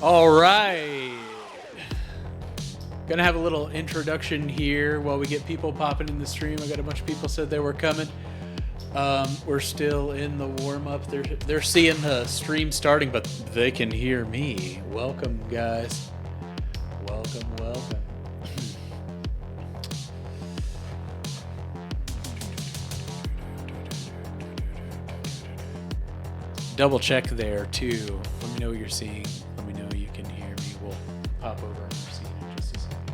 All right. Gonna have a little introduction here while we get people popping in the stream. I got a bunch of people said they were coming. We're still in the warm-up. They're seeing the stream starting, but they can hear me. Welcome, guys. Welcome. Double check there too. Let me know what you're seeing. Let me know you can hear me. We'll pop over and see in just a second.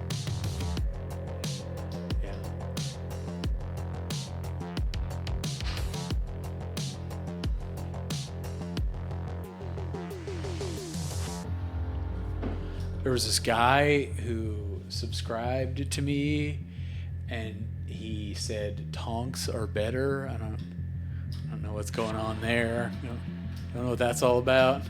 Yeah. There was this guy who subscribed to me, and he said tonks are better. I don't know what's going on there. I don't know what that's all about.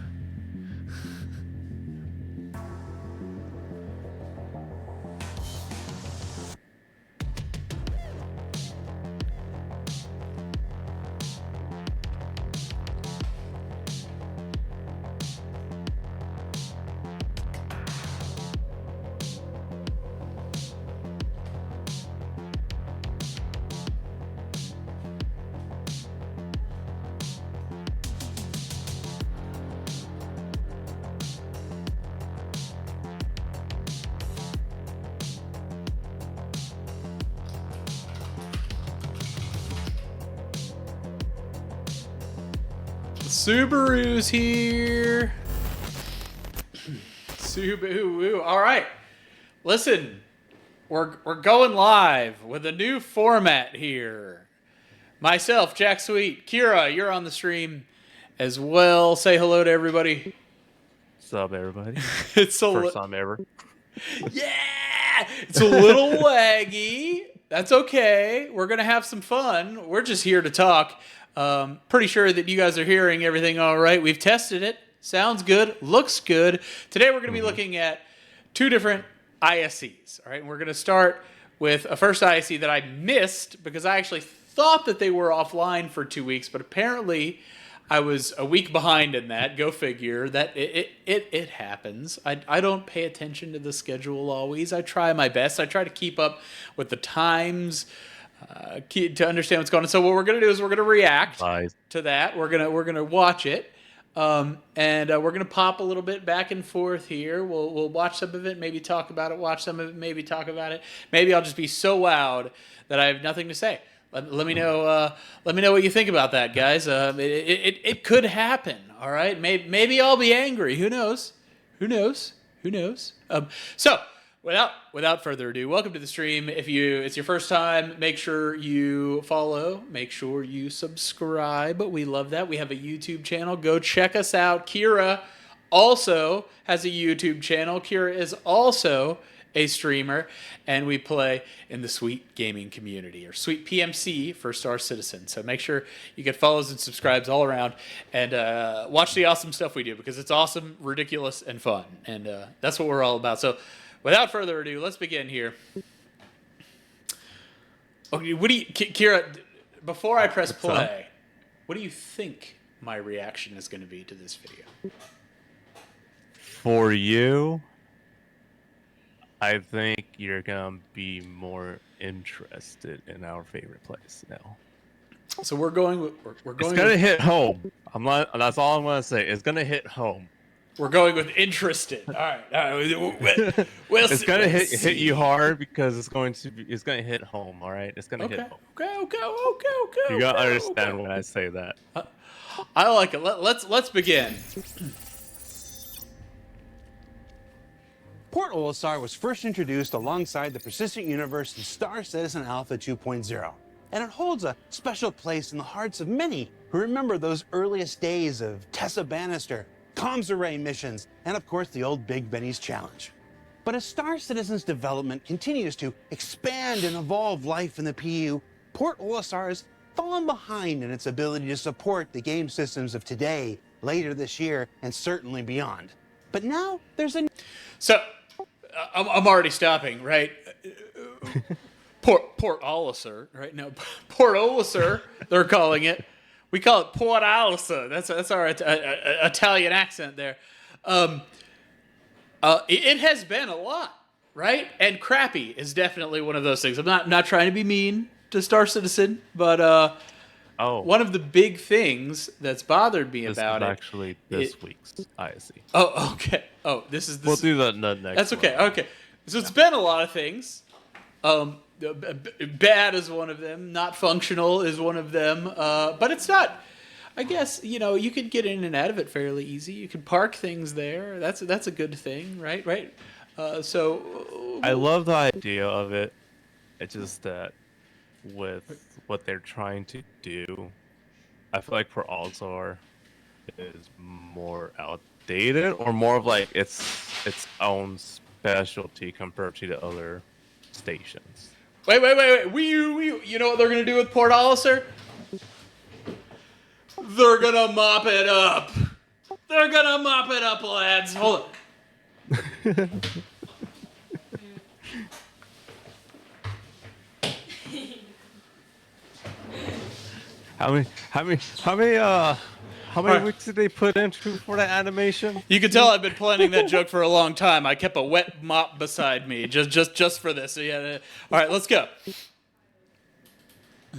Subaru's here. Subaru. All right. Listen, we're going live with a new format here. Myself, Jack Sweet, Kira, you're on the stream as well. Say hello to everybody. What's up, everybody? It's a first time ever. Yeah, it's a little laggy. That's okay. We're gonna have some fun. We're just here to talk. Pretty sure that you guys are hearing everything all right. We've tested it. Sounds good. Looks good. Today we're going to be looking at two different ISCs. All right, and we're going to start with a first ISC that I missed because I actually thought that they were offline for 2 weeks, but apparently I was a week behind in that. Go figure. That it happens. I don't pay attention to the schedule always. I try my best. I try to keep up with the times. To understand what's going on. So what we're going to do is we're going to react to that. We're going to watch it. And we're going to pop a little bit back and forth here. We'll watch some of it, maybe talk about it, watch some of it, maybe talk about it. Maybe I'll just be so wowed that I have nothing to say. Let me know what you think about that, guys. It could happen, all right? Maybe I'll be angry. Who knows? So Without further ado, welcome to the stream. If it's your first time, make sure you follow. Make sure you subscribe. We love that. We have a YouTube channel. Go check us out. Kira also has a YouTube channel. Kira is also a streamer, and we play in the Sweet Gaming community, or Sweet PMC for Star Citizen. So make sure you get follows and subscribes all around, and watch the awesome stuff we do, because it's awesome, ridiculous, and fun. And that's what we're all about. So without further ado, let's begin here. Okay, Kira, before I press play, what do you think my reaction is going to be to this video? For you, I think you're going to be more interested in our favorite place now. So we're going It's going to hit home. That's all I'm going to say. It's going to hit home. We're going with interested. All right. It's going to hit you hard, because it's going to hit home. All right. It's going to hit home. Okay. You got to understand when I say that. I like it. Let's begin. Port Olisar was first introduced alongside the Persistent Universe in Star Citizen Alpha 2.0, and it holds a special place in the hearts of many who remember those earliest days of Tessa Bannister, comms array missions, and of course the old Big Benny's challenge. But as Star Citizen's development continues to expand and evolve life in the PU, Port Olisar has fallen behind in its ability to support the game systems of today, later this year, and certainly beyond. But now there's a... So, I'm already stopping, right? Port Olisar, right? No, Port Olisar, they're calling it. We call it Port Olisar. That's our Italian accent there. It has been a lot, right? And crappy is definitely one of those things. I'm not trying to be mean to Star Citizen, but one of the big things that's bothered me This about is it. actually this week's ISE. Oh, okay. Oh, this is. We'll do that in the next. That's okay. one. Okay. So it's been a lot of things. Bad is one of them. Not functional is one of them. But it's not. I guess you could get in and out of it fairly easy. You can park things there. That's a good thing, right? Right. So I love the idea of it. It's just that with what they're trying to do, I feel like Port Alzar is more outdated or more of like its own specialty compared to the other stations. Wait. You know what they're gonna do with Port Alliser? They're gonna mop it up. They're gonna mop it up, lads. Hold on. How many weeks did they put into for that animation? You can tell I've been planning that joke for a long time. I kept a wet mop beside me just for this. So yeah. All right, let's go.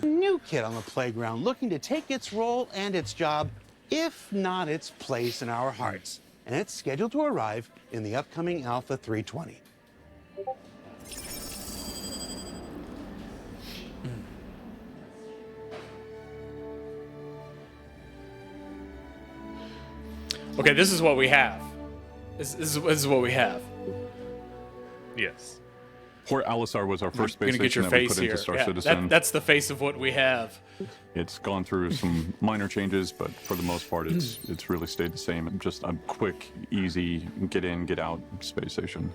New kid on the playground looking to take its role and its job, if not its place in our hearts. And it's scheduled to arrive in the upcoming Alpha 320. Okay, this is what we have. This is what we have. Yes. Port Alliser was our first I'm space gonna get station your that we face put here. into Star Yeah, Citizen. that's the face of what we have. It's gone through some minor changes, but for the most part, it's really stayed the same. Just a quick, easy, get in, get out space station.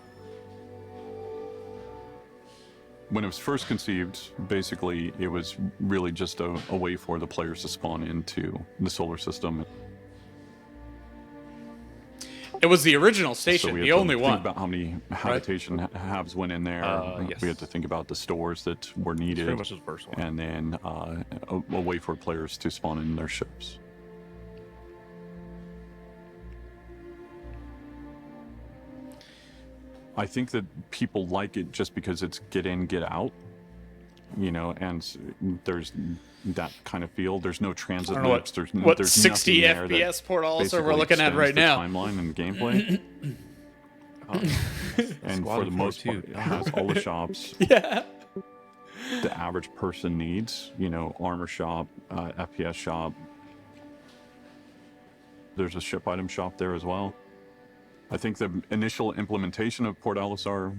When it was first conceived, basically, it was really just a way for the players to spawn into the solar system. It was the original station, So we had the to only think one. about how many habitation halves went in there. Yes. We had to think about the stores that were needed, Pretty much the first one. and then a way for players to spawn in their ships. I think that people like it just because it's get in, get out, and there's that kind of feel. There's no transit I don't know loops. There's what there's 60 nothing there that FPS Port Alliser we're basically looking at extends right the now. timeline and gameplay. And for the most part, it has all the shops Yeah. the average person needs. Armor shop, FPS shop. There's a ship item shop there as well. I think the initial implementation of Port Alliser,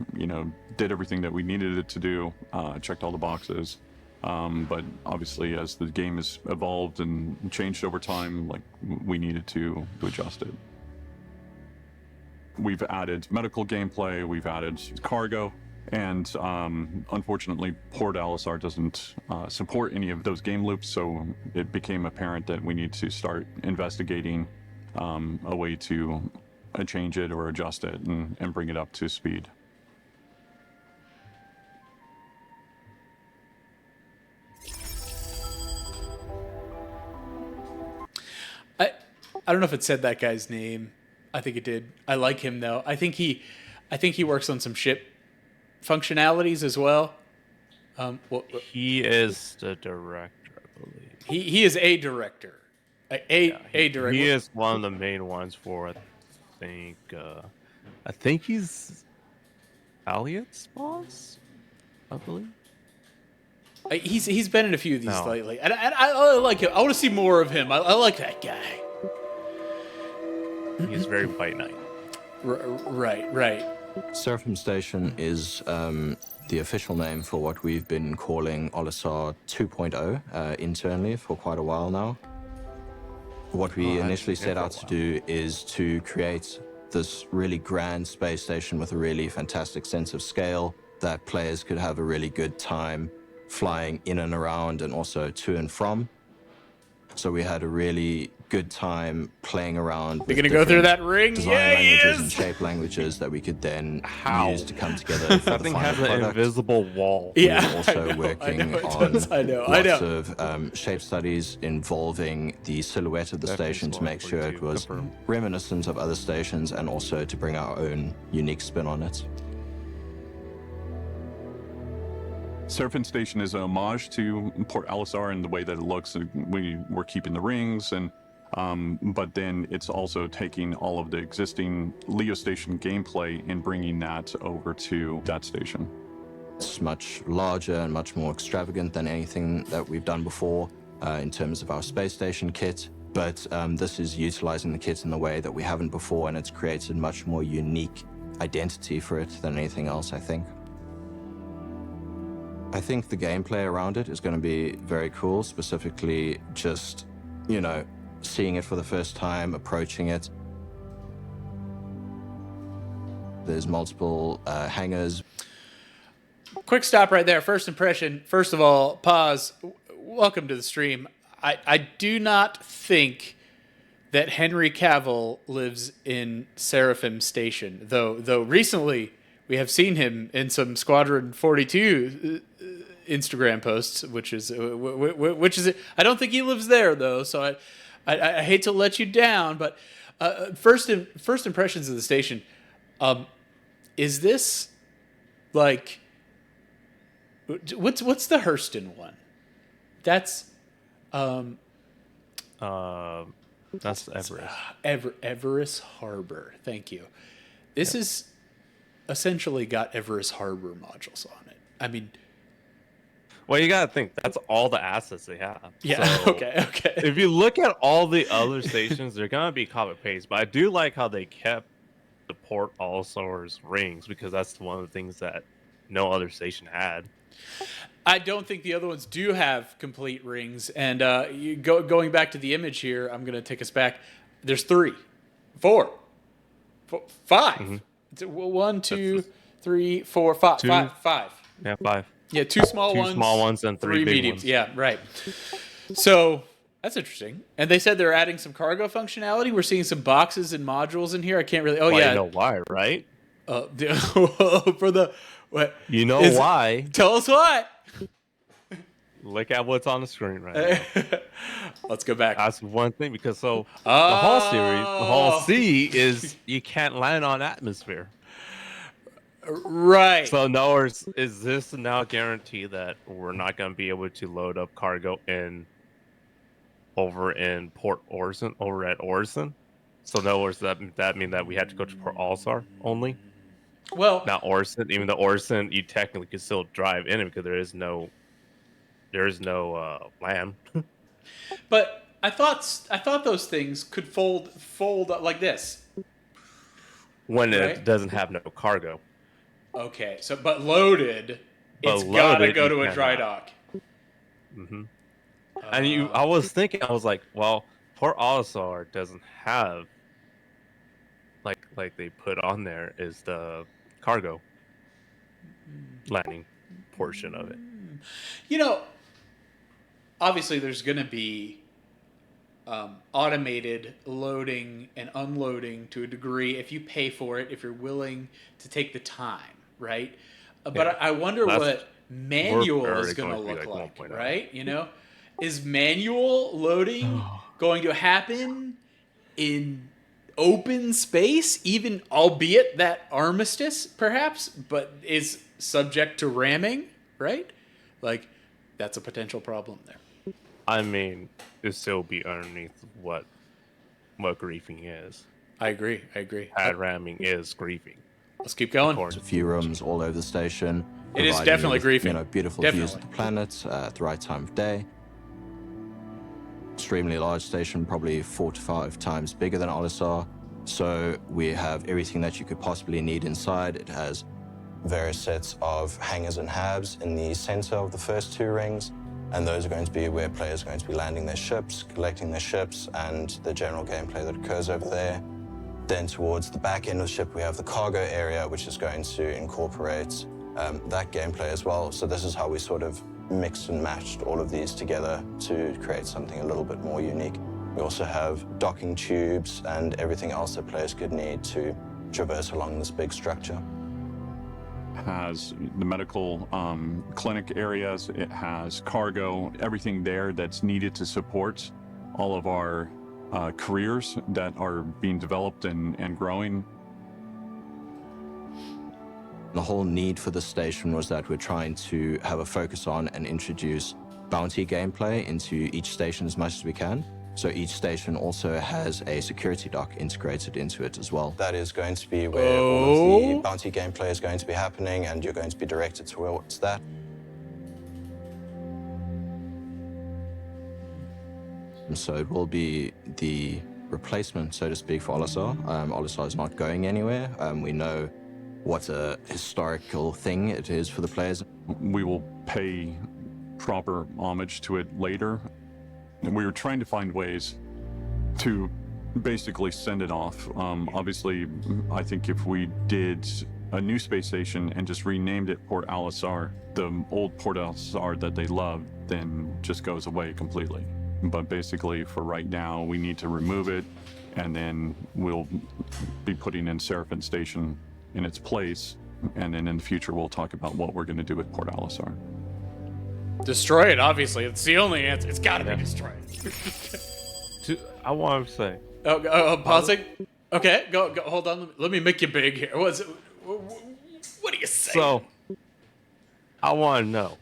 did everything that we needed it to do, checked all the boxes. But obviously, as the game has evolved and changed over time, we needed to adjust it. We've added medical gameplay, we've added cargo, and unfortunately, Port Alliser doesn't support any of those game loops, so it became apparent that we need to start investigating a way to change it or adjust it and bring it up to speed. I don't know if it said that guy's name. I think it did. I like him though. I think he works on some ship functionalities as well. He is the director, I believe. He is a director. A director. He is one of the main ones for, I think he's Elliot's boss, I believe. He's been in a few of these lately, and I like him. I want to see more of him. I like that guy. He's very white knight. Right. SERAPHIM Station is the official name for what we've been calling Olisar 2.0 internally for quite a while now. What we initially set out to do is to create this really grand space station with a really fantastic sense of scale that players could have a really good time flying in and around and also to and from. So we had a really good time playing around. You're gonna go through that ring? Design Yeah, he languages is! and shape languages that we could then How? use to come together for That the thing final has an product. invisible wall. Yeah, We're also I know, working I know it on does. I know. lots of shape studies involving the silhouette of the Definitely station to smart make for sure you it to was confirm. reminiscent of other stations and also to bring our own unique spin on it. SERAPHIM Station is an homage to Port Alisar in the way that it looks. We're keeping the rings, and but then it's also taking all of the existing Leo Station gameplay and bringing that over to that station. It's much larger and much more extravagant than anything that we've done before in terms of our space station kit. But this is utilizing the kit in the way that we haven't before, and it's created much more unique identity for it than anything else, I think. I think the gameplay around it is going to be very cool, specifically just, you know, seeing it for the first time, approaching it. There's multiple hangars. Quick stop right there. First impression. First of all, pause. Welcome to the stream. I do not think that Henry Cavill lives in Seraphim Station, though recently we have seen him in some Squadron 42 Instagram posts, which is I don't think he lives there though, so I hate to let you down, but first impressions of the station. Is this like what's the Hurston one? That's Everest. Everest Harbor. Thank you. This is essentially got Everest Harbor modules on it. I mean, Well, you gotta think that's all the assets they have. yeah. So, Okay. If you look at all the other stations, they're gonna be copy paste. But I do like how they kept the Port All-Stars rings, because that's one of the things that no other station had. I don't think the other ones do have complete rings. And going back to the image here, I'm going to take us back. There's 3, 4, 5. Mm-hmm. It's 1, 2, 3, 4, 5. Two. 5. Yeah, 5. Yeah, 2 small ones. 2 small ones and 3 big mediums. ones. Yeah, right. So that's interesting. And they said they're adding some cargo functionality. We're seeing some boxes and modules in here. I can't really. Oh, well, yeah. You know why, right? For the. What? You know why? Tell us what. Look at what's on the screen right now. Let's go back. That's one thing, because the whole series, the whole C is you can't land on atmosphere. Right. So, in other words, is this now a guarantee that we're not going to be able to load up cargo over in Port Orson, over at Orson? So, in other words, that mean that we had to go to Port All-Star only? Well, Not Orson. Even though Orson, you technically could still drive in it because there is no land. but I thought those things could fold up like this. When Right. it doesn't have no cargo. Okay, so but loaded, it's But gotta loaded, go to you a dry cannot. dock. Mm-hmm. And I was thinking, I was like, well, Port Olisar doesn't have like they put on there is the cargo landing portion of it. You know, obviously there's going to be automated loading and unloading to a degree if you pay for it, if you're willing to take the time, right? But Yeah. I wonder what manual is going to going to look be like, like 1.0. right? You know, is manual loading going to happen in open space, even albeit that armistice, perhaps, but is subject to ramming, right? Like, that's a potential problem there. I mean, it still be underneath what griefing is. I agree. Pad ramming is griefing. Let's keep going. There's a few rooms all over the station. It is providing you definitely with, griefing. You know, beautiful views of the planet at the right time of day. Extremely large station, probably 4 to 5 times bigger than Olisar. So we have everything that you could possibly need inside. It has various sets of hangars and habs in the center of the first 2 rings. And those are going to be where players are going to be landing their ships, collecting their ships, and the general gameplay that occurs over there. Then towards the back end of the ship, we have the cargo area, which is going to incorporate that gameplay as well. So this is how we sort of mixed and matched all of these together to create something a little bit more unique. We also have docking tubes and everything else that players could need to traverse along this big structure. Has the medical clinic areas, it has cargo, everything there that's needed to support all of our careers that are being developed and growing. The whole need for the station was that we're trying to have a focus on and introduce bounty gameplay into each station as much as we can. So each station also has a security dock integrated into it as well. That is going to be where all of the bounty gameplay is going to be happening, and you're going to be directed towards that. And so it will be the replacement, so to speak, for Olisar. Olisar is not going anywhere. We know what a historical thing it is for the players. We will pay proper homage to it later. And we were trying to find ways to basically send it off. Obviously, I think if we did a new space station and just renamed it Port Alisar, the old Port Alisar that they loved then just goes away completely. But basically, for right now, we need to remove it, and then we'll be putting in SERAPHIM Station in its place, and then in the future we'll talk about what we're going to do with Port Alisar. Destroy it, obviously. It's the only answer. It's got to be destroyed. I want to say. Pausing? Okay, go, hold on. Let me make you big here. What do you say? So, I want to know.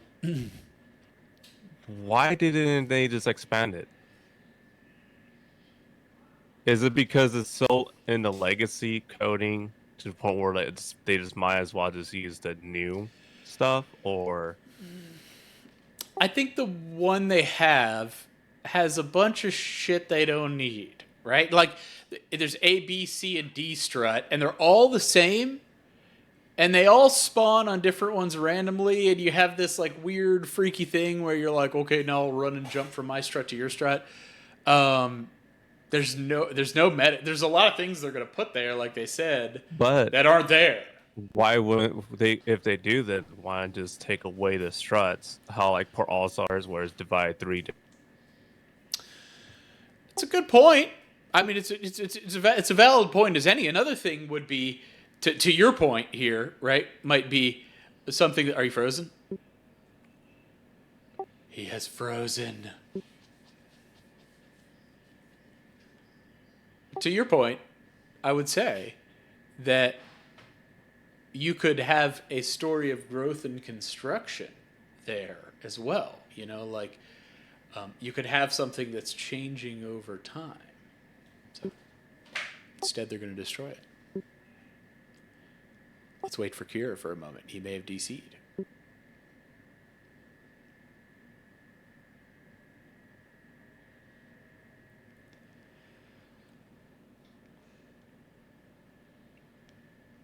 Why didn't they just expand it? Is it because it's so in the legacy coding to the point where they just might as well just use the new stuff, or? I think the one they have has a bunch of shit they don't need, right? Like, there's A, B, C, and D strut, and they're all the same, and they all spawn on different ones randomly, and you have this, like, weird, freaky thing where you're like, okay, now I'll run and jump from my strut to your strut. There's no meta. There's a lot of things they're going to put there, like they said, But that aren't there. why wouldn't they? If they do that, why not just take away the struts? How like Port All Stars, where it's divided 3. It's a good point. I mean, it's a valid point as any. Another thing would be, to your point here, right? Might be something that. Are you frozen? He has frozen. To your point, I would say that you could have a story of growth and construction there as well. You know, like you could have something that's changing over time. So instead, they're going to destroy it. Let's wait for Kira for a moment. He may have DC'd.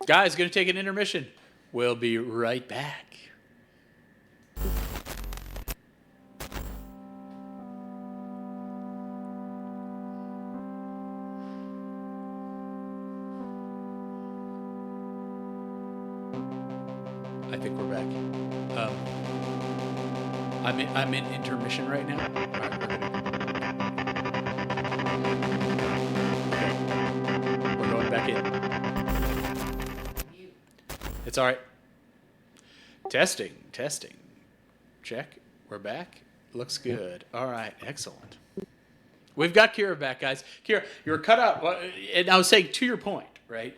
Guys, going to take an intermission. We'll be right back. I think we're back. I'm in intermission right now. All right, we're going back in. It's all right. Testing. Check. We're back. Looks good. All right. Excellent. We've got Kira back, guys. Kira, you were cut out. And I was saying, to your point, right?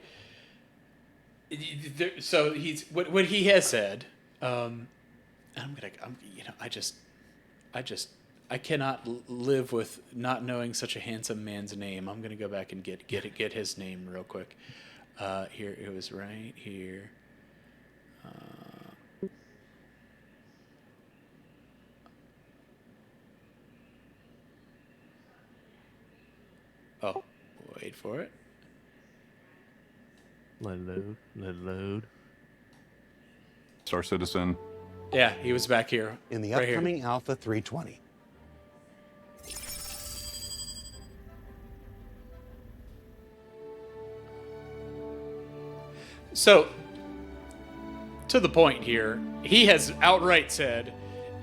So he's what he has said. I cannot live with not knowing such a handsome man's name. I'm gonna go back and get his name real quick. Here it was right here. Oh, wait for it. Let load. Star Citizen. Yeah, he was back here. In the right upcoming here. Alpha 320. So, to the point here, he has outright said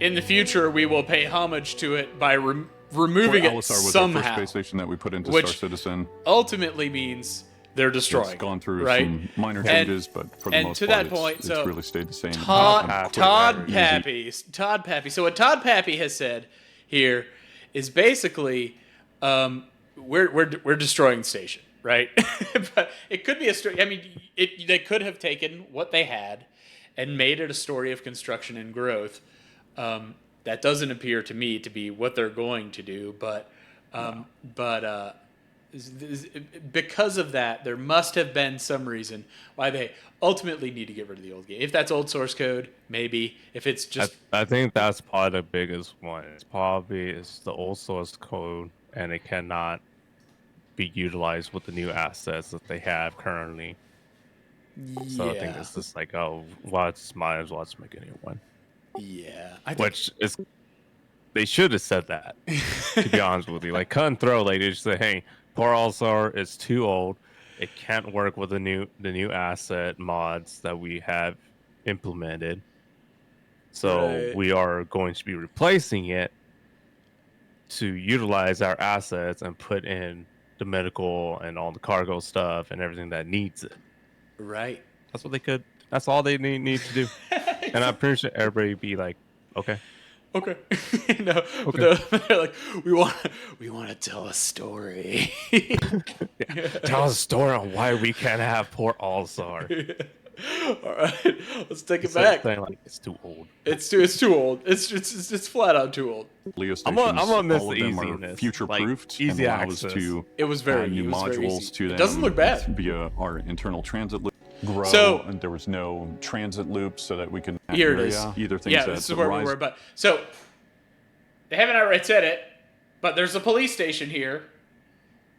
in the future we will pay homage to it by removing it Alistar was our first somehow, space station that we put into which Star Citizen. ultimately means they're destroying. It's gone through right? some minor changes, but for the most to part, that point, it's so really stayed the same. Todd Pappy. So what Todd Pappy has said here is basically, we're destroying the station, right? But it could be a story. I mean, they could have taken what they had and made it a story of construction and growth. That doesn't appear to me to be what they're going to do, but because of that, there must have been some reason why they ultimately need to get rid of the old game. If that's old source code, maybe. If it's just, I think that's probably the biggest one. It's probably the old source code, and it cannot be utilized with the new assets that they have currently. So I think it's just like, oh, might as well just make a new one. Yeah, Which is, they should have said that. To be honest with you, like cut and throw, like they just say, hey, Poor All-Star is too old. It can't work with the new asset mods that we have implemented. So we are going to be replacing it to utilize our assets and put in the medical and all the cargo stuff and everything that needs it. Right. That's what they could. That's all they need to do. And I'm pretty sure everybody would be like, okay. Okay. No, okay. But they're like, we want to tell a story. Tell us a story on why we can't have Port All-Star. All right, let's take it back. Like, it's too old. It's too old. It's flat out too old. Leo I'm stations, gonna miss all the of them easiness. are future-proofed Like, easy and allow us access. to It was very add new it was very modules easy. to them. It doesn't look bad. Via our internal transit loop. Grow, So- and there was no transit loop so that we can Here it is. either things Yeah, that this is where we Verizon- were. But so they haven't outright said it, but there's a police station here.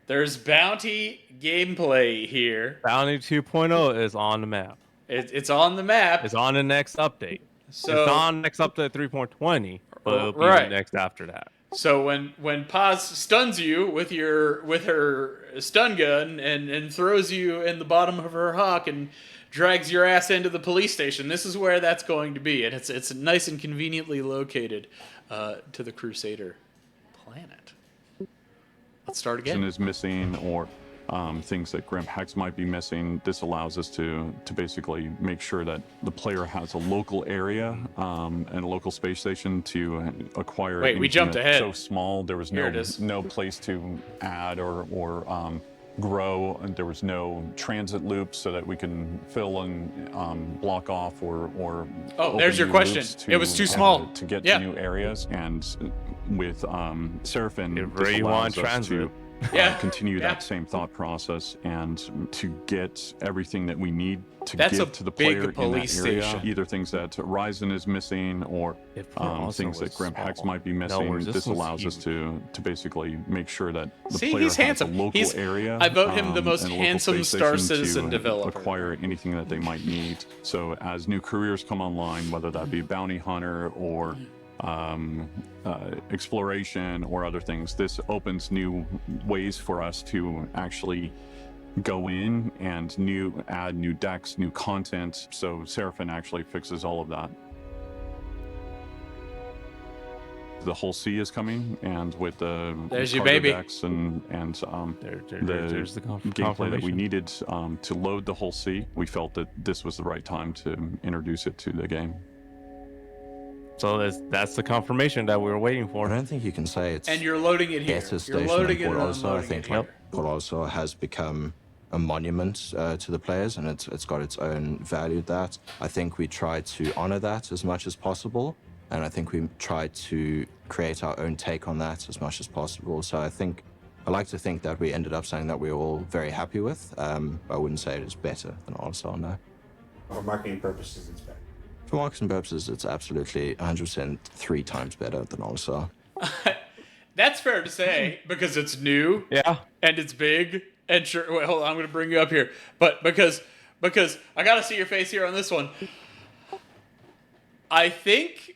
There's bounty gameplay here. Bounty 2.0 is on the map. It's on the map. It's on the next update. So it's on next update 3.20, but it'll be Right. the next after that. So when Paz stuns you with her stun gun and throws you in the bottom of her hawk and drags your ass into the police station, this is where that's going to be, and it's nice and conveniently located to the Crusader planet. Let's start again. is missing, or things that Grimp Hex might be missing. This allows us to basically make sure that the player has a local area and a local space station to acquire. Wait, we anything jumped that's ahead. So small, there was Here it is. no place to add or grow, and there was no transit loops so that we can fill and block off or Oh, there's open your new question. loops It was too small. to get Yeah. to new areas. And with Seraphim, If this you allows want us transit. Yeah. continue Yeah. that same thought process and to get everything that we need to That's a give to the big player in police that area. station. Either things that Ryzen is missing or If Port All-Star things that was Grimp Hex small. might be No, missing. whereas this This was allows us huge. to basically make sure that the See, player he's has handsome. a local He's- area. I vote him the most and a local handsome space Star station Citizen to developer. acquire anything that they might need. So as new careers come online, whether that be bounty hunter or exploration or other things, this opens new ways for us to actually go in and add new decks, new content. So Seraphim actually fixes all of that. The whole sea is coming, and with the There's your cargo baby. decks and There's the gameplay that we confirmation. needed to load the whole sea, we felt that this was the right time to introduce it to the game. So that's the confirmation that we were waiting I for. don't think you can say it's And you're loading it here. better You're station loading than it Port and All-Star. I unloading it think here. Port All-Star has become a monument to the players, and it's got its own value. That I think we try to honor that as much as possible, and I think we try to create our own take on that as much as possible. So I like to think that we ended up something that we're all very happy with. I wouldn't say it is better than All-Star, no. For marketing purposes, it's better. For marketing purposes, it's absolutely 100% 3 times better than All-Star. That's fair to say because it's new. Yeah. And it's big. And sure, wait, hold on, I'm going to bring you up here. But because I got to see your face here on this one. I think,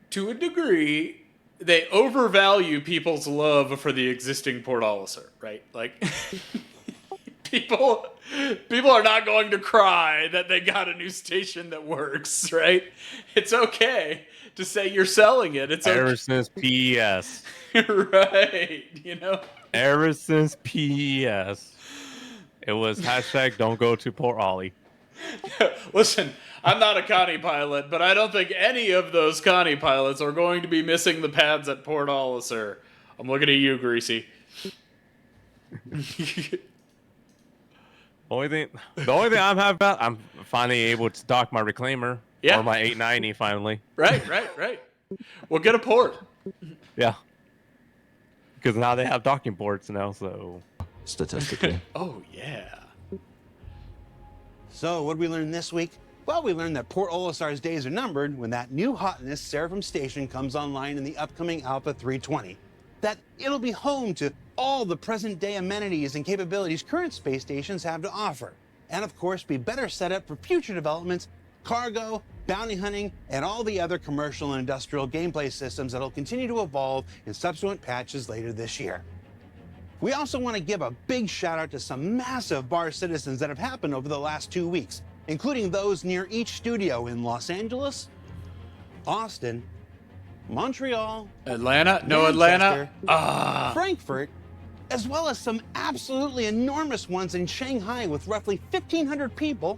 to a degree, they overvalue people's love for the existing Port Olisar, right? Like, people are not going to cry that they got a new station that works, right? It's okay to say you're selling it. It's Ever okay. since PES. Right. Ever since PES. It was hashtag don't go to Port Ollie. Listen, I'm not a Connie pilot, but I don't think any of those Connie pilots are going to be missing the pads at Port Ollie, sir. I'm looking at you, Greasy. The only thing I'm happy about, I'm finally able to dock my reclaimer. Yeah. Or my 890 finally. Right. We'll get a port. Yeah. Because now they have docking ports now, so. Statistically. Oh, yeah. So, what did we learn this week? Well, we learned that Port Olisar's days are numbered when that new hotness, Seraphim Station, comes online in the upcoming Alpha 320. That it'll be home to all the present-day amenities and capabilities current space stations have to offer. And, of course, be better set up for future developments, cargo, bounty hunting, and all the other commercial and industrial gameplay systems that'll continue to evolve in subsequent patches later this year. We also want to give a big shout out to some massive bar citizens that have happened over the last 2 weeks, including those near each studio in Los Angeles, Austin, Montreal, Atlanta? No, Atlanta. Manchester, Frankfurt, as well as some absolutely enormous ones in Shanghai with roughly 1,500 people,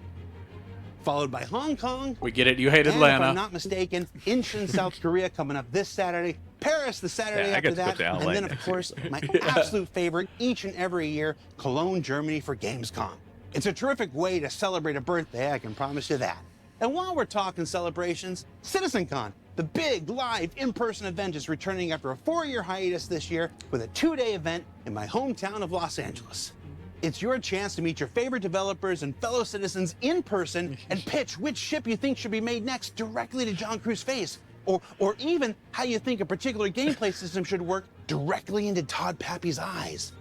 followed by Hong Kong. We get it. You hate And Atlanta. if I'm not mistaken, Incheon, South Korea coming up this Saturday, Paris the Saturday Yeah, I after get to go that, to LA and then, of next course, my absolute favorite each and every year, Cologne, Germany for Gamescom. It's a terrific way to celebrate a birthday, I can promise you that. And while we're talking celebrations, CitizenCon, the big live in-person event, is returning after a 4-year hiatus this year with a 2-day event in my hometown of Los Angeles. It's your chance to meet your favorite developers and fellow citizens in person and pitch which ship you think should be made next directly to John Cruz's face. Or even how you think a particular gameplay system should work directly into Todd Pappy's eyes.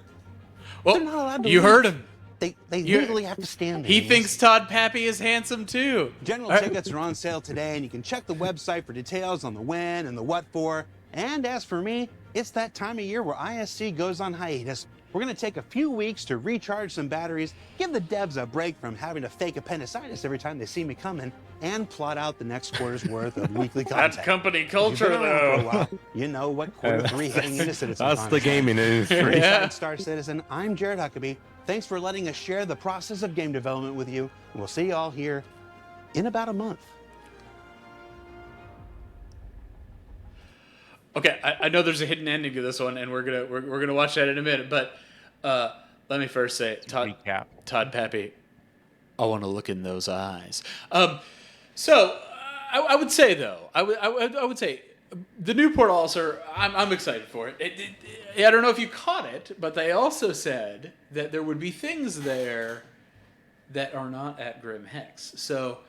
Well, They're not allowed to you leave. heard him. They You- legally have to stand there. He thinks Todd Pappy is handsome, too. General tickets are on sale today, and you can check the website for details on the when and the what for. And as for me, it's that time of year where ISC goes on hiatus. We're going to take a few weeks to recharge some batteries, give the devs a break from having to fake appendicitis every time they see me coming, and plot out the next quarter's worth of weekly content. That's company If you've culture, been around for a though. while, you know what quarter 3 heading into CitizenCon That's the is like. gaming industry. Yeah. Besides Star Citizen, I'm Jared Huckabee. Thanks for letting us share the process of game development with you. And we'll see you all here in about a month. Okay, I know there's a hidden ending to this one, and we're gonna watch that in a minute. But let me first say, Recap. Todd Pappy, I want to look in those eyes. So I would say though, I would say the new Port Ulcer, I'm excited for it. I don't know if you caught it, but they also said that there would be things there that are not at Grim Hex. So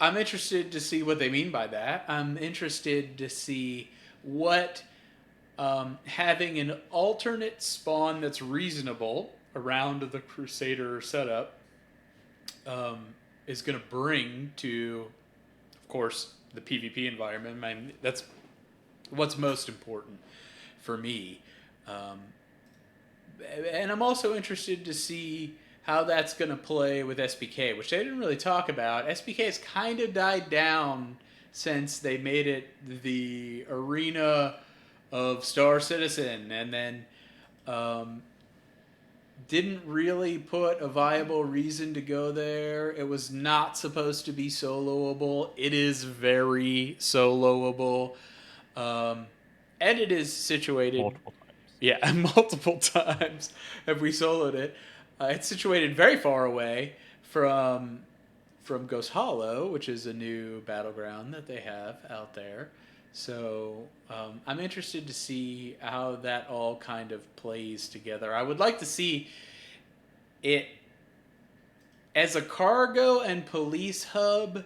I'm interested to see what they mean by that. I'm interested to see what having an alternate spawn that's reasonable around the Crusader setup is going to bring to, of course, the PvP environment. I mean, that's what's most important for me. And I'm also interested to see how that's going to play with SPK, which they didn't really talk about. SPK has kind of died down since they made it the arena of Star Citizen, and then didn't really put a viable reason to go there. It was not supposed to be soloable. It is very soloable. And it is situated... Multiple times. Yeah, multiple times have we soloed it. It's situated very far away from Ghost Hollow, which is a new battleground that they have out there. So I'm interested to see how that all kind of plays together. I would like to see it as a cargo and police hub.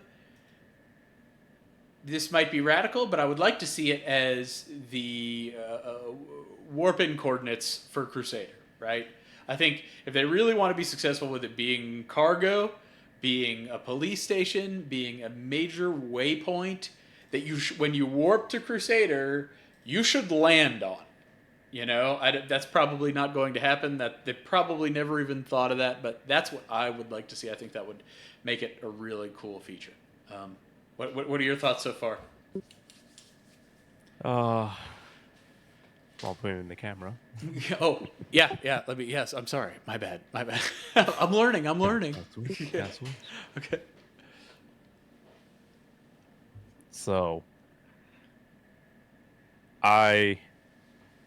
This might be radical, but I would like to see it as the warp-in coordinates for Crusader, right? I think if they really want to be successful with it being cargo, being a police station, being a major waypoint that you when you warp to Crusader, you should land on. You know, that's probably not going to happen. That they probably never even thought of that, but that's what I would like to see. I think that would make it a really cool feature. What are your thoughts so far? I'll put it in the camera. Oh, yeah. Let me. Yes, I'm sorry. My bad. I'm learning. That's what. Okay. So, I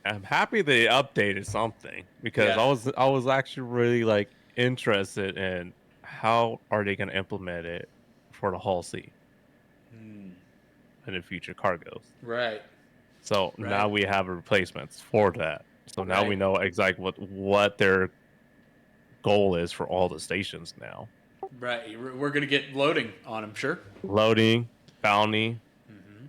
am happy they updated something because Yeah. I was actually really like interested in how are they going to implement it for the Hull C and the future cargos. Right. So now we have replacements for that. So now we Right. know exactly what their goal is for all the stations now. Right. We're gonna get loading on them. Sure. Loading, bounty.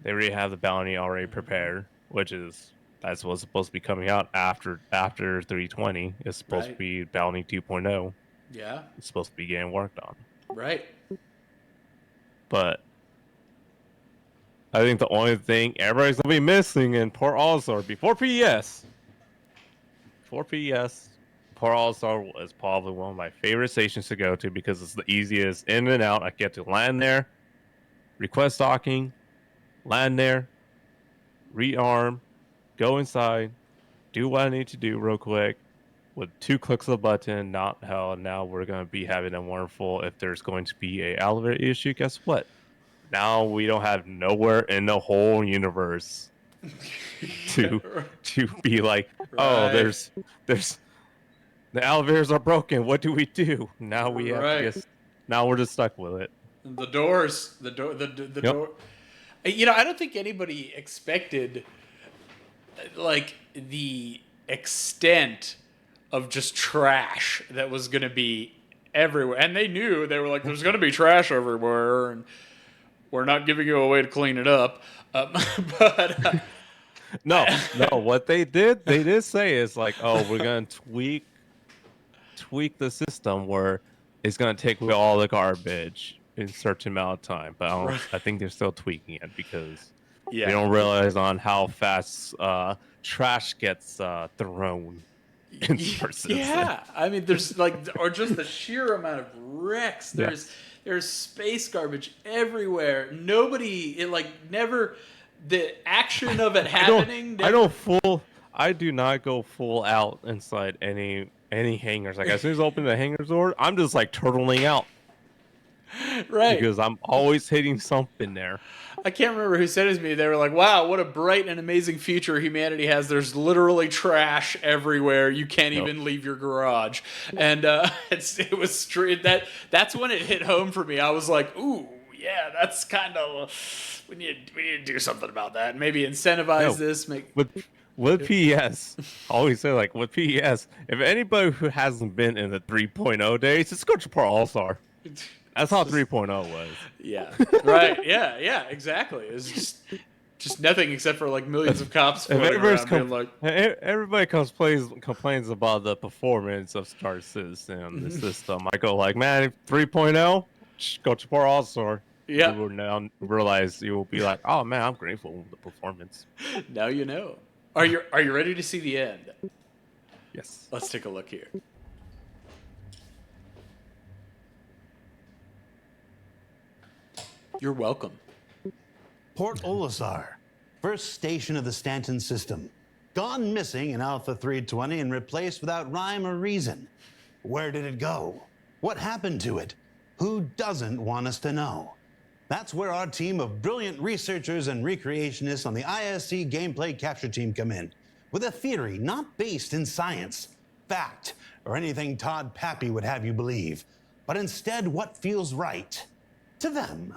They already have the bounty already prepared, that's what's supposed to be coming out after 320. It's supposed to Right. be bounty 2.0. Yeah. It's supposed to be getting worked on. Right. But I think the only thing everybody's gonna be missing in Port All-Star before PES, Port All-Star is probably one of my favorite stations to go to because it's the easiest in and out. I get to land there, request docking, land there, rearm, go inside, do what I need to do real quick with 2 clicks of the button. Not hell. Now we're going to be having a wonderful. If there's going to be a elevator issue, guess what? Now we don't have nowhere in the whole universe to be like, oh, Right. there's the elevators are broken. What do we do? Now we have Right. to now we're just stuck with it. The doors. The door. You know, I don't think anybody expected like the extent of just trash that was going to be everywhere. And they knew, they were like, there's going to be trash everywhere, and we're not giving you a way to clean it up. But No, what they did say is like, oh, we're gonna tweak the system where it's gonna take away all the garbage in a certain amount of time. But I think they're still tweaking it because they don't realize on how fast trash gets thrown in certain yeah, I mean, there's like, or just the sheer amount of wrecks. There's space garbage everywhere. Nobody, it like never, the action of it happening. I do not go full out inside any hangars. Like as soon as I open the hangar door, I'm just like turtling out. Right. Because I'm always hitting something there. I can't remember who said it to me. They were like, wow, what a bright and amazing future humanity has. There's literally trash everywhere. You can't even leave your garage. And it was straight. That's when it hit home for me. I was like, ooh, yeah, that's kind of, we need to do something about that. Maybe incentivize this. With PES, I always say like with PES, if anybody who hasn't been in the 3.0 days, just go to Pro All-Star. That's how 3.0 was. Yeah. Right. Yeah. Exactly. It's just nothing except for like millions of cops floating around being like. Everybody complains about the performance of Star Citizen and the system. I go like, man, 3.0, go to Pro All-Star. Yeah. You will now realize you will be like, oh man, I'm grateful for the performance. Now you know. Are you ready to see the end? Yes. Let's take a look here. You're welcome. Port Olisar, first station of the Stanton system. Gone missing in Alpha 320 and replaced without rhyme or reason. Where did it go? What happened to it? Who doesn't want us to know? That's where our team of brilliant researchers and recreationists on the ISC Gameplay Capture Team come in, with a theory not based in science, fact, or anything Todd Pappy would have you believe, but instead what feels right to them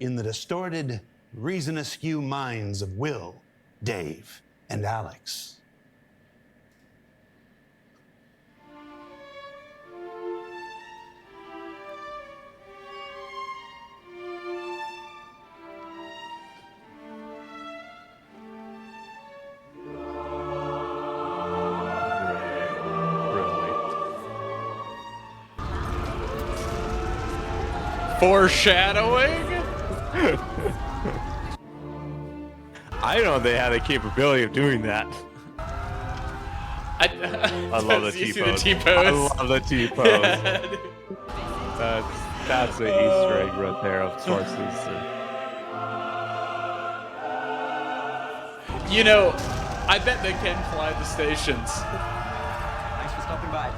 in the distorted, reason-askew minds of Will, Dave, and Alex. Foreshadowing? I know they had the capability of doing that. I love the T-pose. I love the T-pose. That's an Easter egg right there of Star Citizen. You know, I bet they can fly the stations. Thanks for stopping by.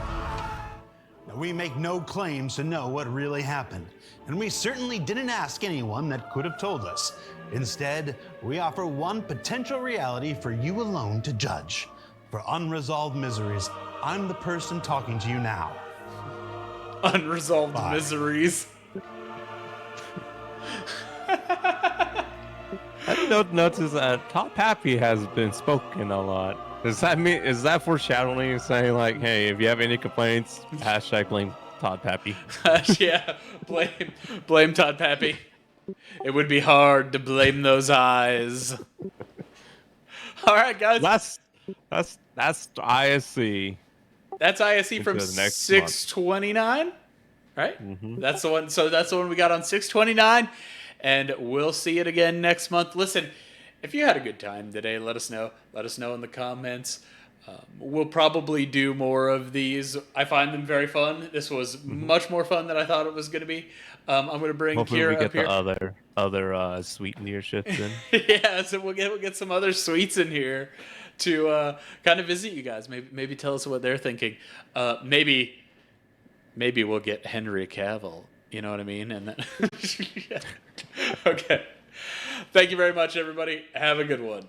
Now, we make no claims to know what really happened, and we certainly didn't ask anyone that could have told us. Instead, we offer one potential reality for you alone to judge. For Unresolved Miseries, I'm the person talking to you now. Unresolved Bye. miseries. I didn't notice that Top Happy has been spoken a lot. Does that mean, is that foreshadowing, saying like, hey, if you have any complaints, hashtag blame Todd Pappy? Yeah, blame Todd Pappy. It would be hard to blame those eyes. All right, guys. That's ISC. That's ISC from Into the next 629, right? That's the one. So that's the one we got on 629, and we'll see it again next month. Listen, if you had a good time today, let us know. Let us know in the comments. We'll probably do more of these. I find them very fun. This was much more fun than I thought it was going to be. I'm going to bring Hopefully Kira we get up here. the other sweetener shits in. Yeah, so we'll get some other sweets in here to kind of visit you guys. Maybe tell us what they're thinking. Maybe we'll get Henry Cavill. You know what I mean? And then yeah. Okay. Thank you very much, everybody. Have a good one.